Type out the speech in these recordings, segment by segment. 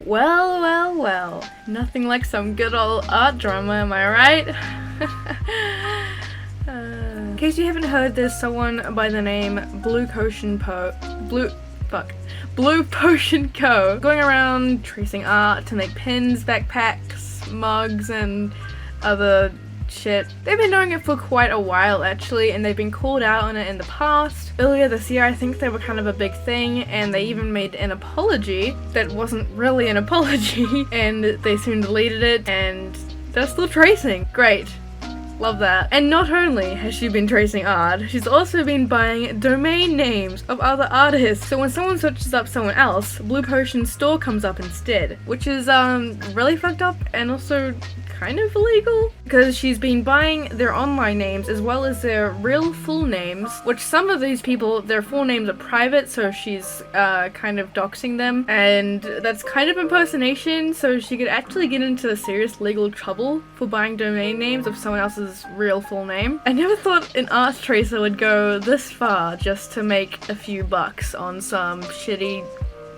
Well, well, well. Nothing like some good old art drama, am I right? In case you haven't heard, there's someone by the name Blue Potion Co. going around tracing art to make pins, backpacks, mugs, and other shit. They've been doing it for quite a while actually, and they've been called out on it in the past. Earlier this year I think they were kind of a big thing, and they even made an apology that wasn't really an apology and they soon deleted it, and they're still tracing. Great. Love that. And not only has she been tracing art, she's also been buying domain names of other artists. So when someone searches up someone else, Blue Potion's store comes up instead, which is really fucked up and also kind of illegal, because she's been buying their online names as well as their real full names, which some of these people, their full names are private, so she's kind of doxing them, and that's kind of impersonation, so she could actually get into serious legal trouble for buying domain names of someone else's real full name. I never thought an art tracer would go this far just to make a few bucks on some shitty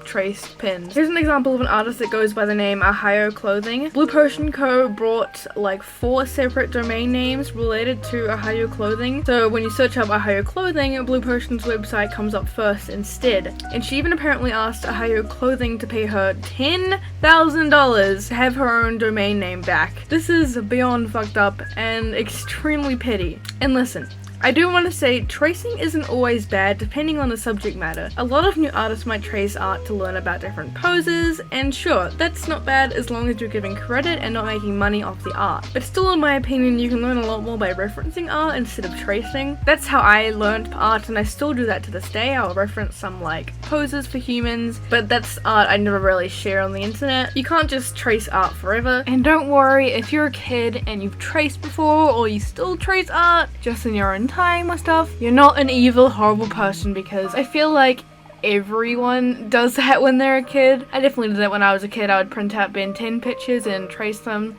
traced pins. Here's an example of an artist that goes by the name Ohio Clothing. Blue Potion Co. brought like 4 separate domain names related to Ohio Clothing. So when you search up Ohio Clothing, Blue Potion's website comes up first instead. And she even apparently asked Ohio Clothing to pay her $10,000 to have her own domain name back. This is beyond fucked up and extremely petty. And listen, I do want to say, tracing isn't always bad depending on the subject matter. A lot of new artists might trace art to learn about different poses, and sure, that's not bad as long as you're giving credit and not making money off the art. But still, in my opinion, you can learn a lot more by referencing art instead of tracing. That's how I learned art, and I still do that to this day. I'll reference some like poses for humans, but that's art I never really share on the internet. You can't just trace art forever. And don't worry, if you're a kid and you've traced before, or you still trace art just in your own time or stuff, you're not an evil, horrible person, because I feel like everyone does that when they're a kid. I definitely did that when I was a kid. I would print out Ben 10 pictures and trace them.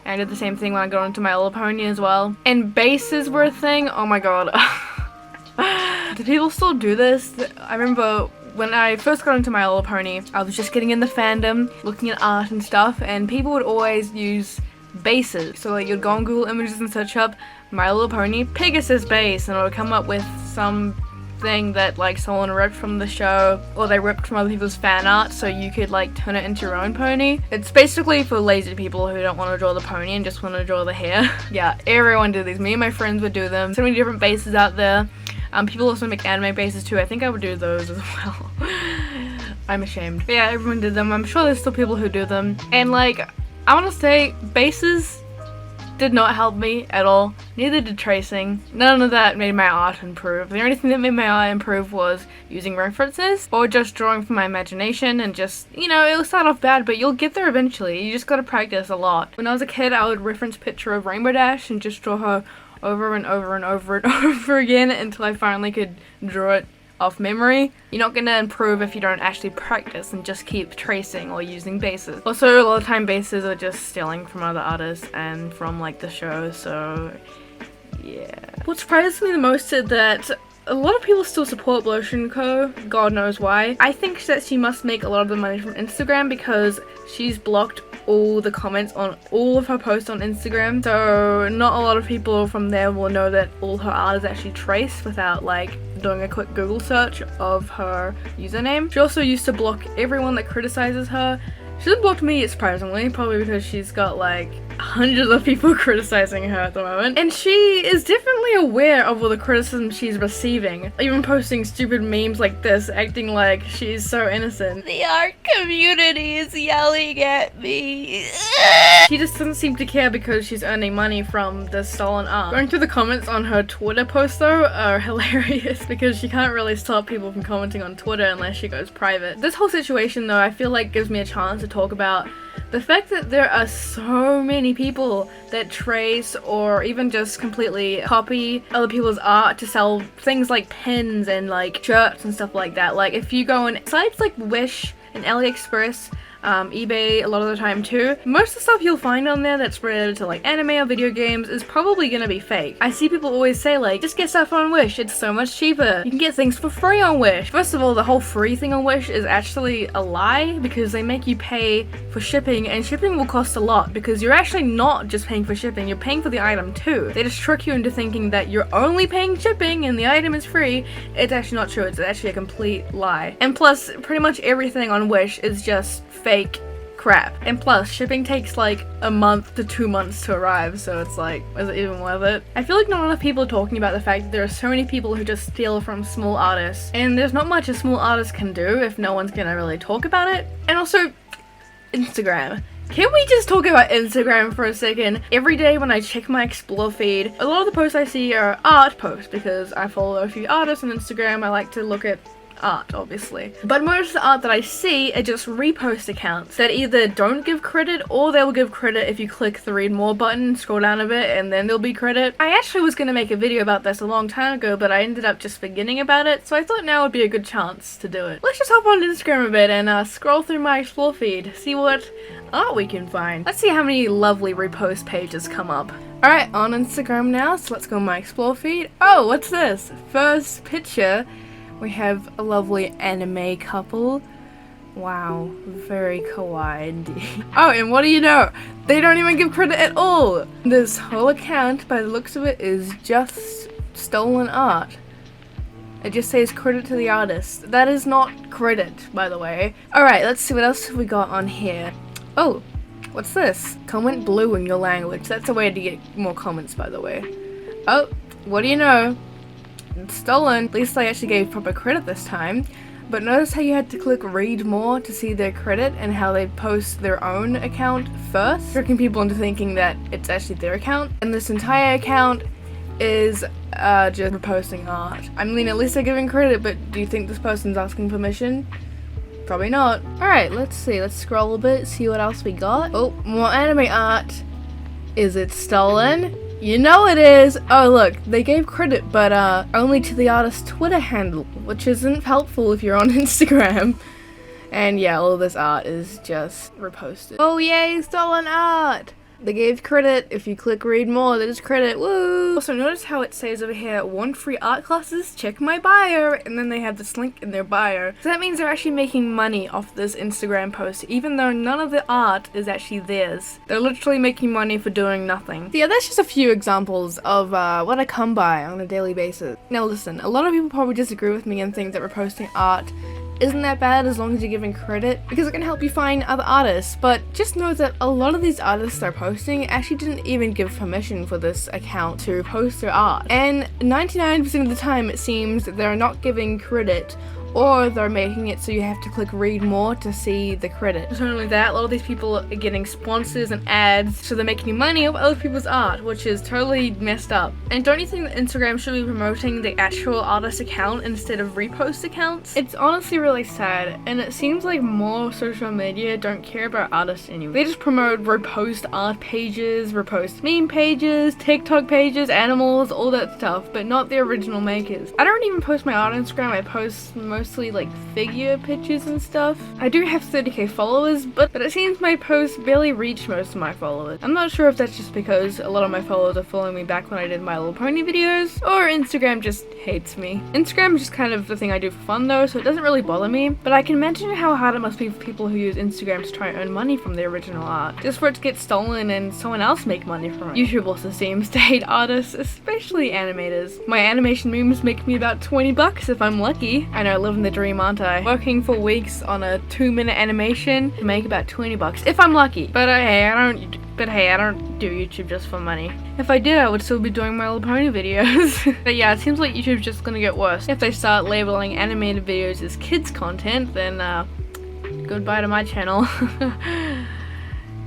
And I did the same thing when I got into My Little Pony as well. And bases were a thing. Oh my god. Do people still do this? I remember when I first got into My Little Pony, I was just getting in the fandom, looking at art and stuff, and people would always use bases. So like you'd go on Google Images and search up My Little Pony Pegasus base, and it would come up with some thing that like someone ripped from the show, or they ripped from other people's fan art, so you could like turn it into your own pony. It's basically for lazy people who don't want to draw the pony and just want to draw the hair. Yeah, everyone did these. Me and my friends would do them. So many different bases out there. People also make anime bases too. I think I would do those as well. I'm ashamed. But yeah, everyone did them. I'm sure there's still people who do them. And like, I want to say, bases did not help me at all. Neither did tracing. None of that made my art improve. The only thing that made my art improve was using references or just drawing from my imagination, and just, you know, it'll start off bad, but you'll get there eventually. You just gotta practice a lot. When I was a kid, I would reference a picture of Rainbow Dash and just draw her over and over and over and over again until I finally could draw it off memory. You're not gonna improve if you don't actually practice and just keep tracing or using bases. Also, a lot of time bases are just stealing from other artists and from like the show, so yeah. What surprises me the most is that a lot of people still support Blue Potion Co. God knows why. I think that she must make a lot of the money from Instagram, because she's blocked all the comments on all of her posts on Instagram, so not a lot of people from there will know that all her art is actually traced without like doing a quick Google search of her username. She also used to block everyone that criticizes her. She hasn't blocked me, surprisingly, probably because she's got like hundreds of people criticizing her at the moment. And she is definitely aware of all the criticism she's receiving, even posting stupid memes like this, acting like she's so innocent. The art community is yelling at me. She just doesn't seem to care because she's earning money from the stolen art. Going through the comments on her Twitter posts though are hilarious, because she can't really stop people from commenting on Twitter unless she goes private. This whole situation though, I feel like gives me a chance to talk about the fact that there are so many people that trace or even just completely copy other people's art to sell things like pins and like shirts and stuff like that. Like if you go on sites like Wish and AliExpress, eBay a lot of the time too. Most of the stuff you'll find on there that's related to like anime or video games is probably gonna be fake. I see people always say like, just get stuff on Wish, it's so much cheaper. You can get things for free on Wish. First of all, the whole free thing on Wish is actually a lie because they make you pay for shipping, and shipping will cost a lot because you're actually not just paying for shipping, you're paying for the item too. They just trick you into thinking that you're only paying shipping and the item is free. It's actually not true, it's actually a complete lie. And plus, pretty much everything on Wish is just fake crap. And plus, shipping takes like a month to 2 months to arrive, so it's like, is it even worth it? I feel like not enough people are talking about the fact that there are so many people who just steal from small artists, and there's not much a small artist can do if no one's gonna really talk about it. And also, Instagram. Can we just talk about Instagram for a second? Every day when I check my explore feed, a lot of the posts I see are art posts because I follow a few artists on Instagram. I like to look at art, obviously. But most of the art that I see are just repost accounts that either don't give credit or they'll give credit if you click the read more button, scroll down a bit, and then there'll be credit. I actually was gonna make a video about this a long time ago, but I ended up just forgetting about it, so I thought now would be a good chance to do it. Let's just hop on Instagram a bit and scroll through my explore feed, see what art we can find. Let's see how many lovely repost pages come up. Alright, on Instagram now, so let's go on my explore feed. Oh, what's this? First picture. We have a lovely anime couple. Wow, very kawaii indeed. Oh, and what do you know? They don't even give credit at all! This whole account, by the looks of it, is just stolen art. It just says credit to the artist. That is not credit, by the way. Alright, let's see what else we got on here. Oh, what's this? Comment blue in your language. That's a way to get more comments, by the way. Oh, what do you know? It's stolen. At least I actually gave proper credit this time. But notice how you had to click read more to see their credit and how they post their own account first, tricking people into thinking that it's actually their account. And this entire account is just reposting art. I mean, at least they're giving credit, but do you think this person's asking permission? Probably not. Alright, let's see. Let's scroll a bit, see what else we got. Oh, more anime art. Is it stolen? You know it is! Oh look, they gave credit, but only to the artist's Twitter handle, which isn't helpful if you're on Instagram. And yeah, all of this art is just reposted. Oh yay, stolen art! They gave credit. If you click read more, there's credit. Woo! Also, notice how it says over here, want free art classes? Check my bio. And then they have this link in their bio. So that means they're actually making money off this Instagram post, even though none of the art is actually theirs. They're literally making money for doing nothing. So yeah, that's just a few examples of what I come by on a daily basis. Now listen, a lot of people probably disagree with me and think that reposting art isn't that bad as long as you're giving credit, because it can help you find other artists. But just know that a lot of these artists they're posting actually didn't even give permission for this account to post their art. And 99% of the time it seems that they're not giving credit, or they're making it so you have to click read more to see the credit. Not only that, a lot of these people are getting sponsors and ads, so they're making money off other people's art, which is totally messed up. And don't you think that Instagram should be promoting the actual artist account instead of repost accounts? It's honestly really sad, and it seems like more social media don't care about artists anymore. They just promote repost art pages, repost meme pages, TikTok pages, animals, all that stuff, but not the original makers. I don't even post my art on Instagram, I post mostly like figure pictures and stuff. I do have 30k followers, but it seems my posts barely reach most of my followers. I'm not sure if that's just because a lot of my followers are following me back when I did My Little Pony videos, or Instagram just hates me. Instagram is just kind of the thing I do for fun though, so it doesn't really bother me, but I can imagine how hard it must be for people who use Instagram to try and earn money from their original art, just for it to get stolen and someone else make money from it. YouTube also seems to hate artists, especially animators. My animation memes make me about 20 bucks if I'm lucky. I know, I live in the dream, aren't I? Working for weeks on a 2-minute animation to make about 20 bucks if I'm lucky. But hey, I don't do YouTube just for money. If I did, I would still be doing My Little Pony videos. But yeah, it seems like YouTube's just gonna get worse. If they start labeling animated videos as kids content, then goodbye to my channel.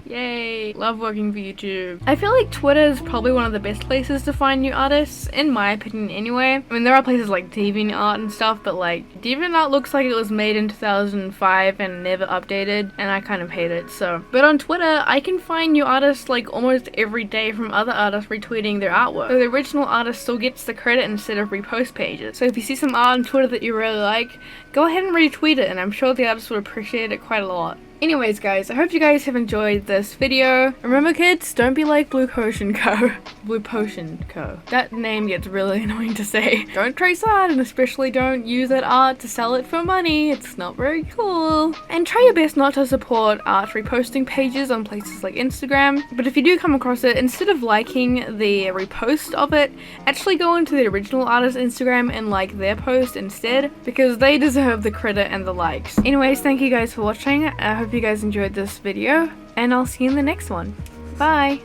Yay! Love working for YouTube. I feel like Twitter is probably one of the best places to find new artists, in my opinion anyway. I mean, there are places like DeviantArt and stuff, but like, DeviantArt looks like it was made in 2005 and never updated, and I kind of hate it, so. But on Twitter, I can find new artists like almost every day from other artists retweeting their artwork. So the original artist still gets the credit instead of repost pages. So if you see some art on Twitter that you really like, go ahead and retweet it, and I'm sure the artist would appreciate it quite a lot. Anyways guys, I hope you guys have enjoyed this video. Remember kids, don't be like Blue Potion Co. Blue Potion Co. That name gets really annoying to say. Don't trace art, and especially don't use that art to sell it for money. It's not very cool. And try your best not to support art reposting pages on places like Instagram. But if you do come across it, instead of liking the repost of it, actually go into the original artist's Instagram and like their post instead, because they deserve the credit and the likes. Anyways, thank you guys for watching. I hope you guys enjoyed this video, and I'll see you in the next one. Bye!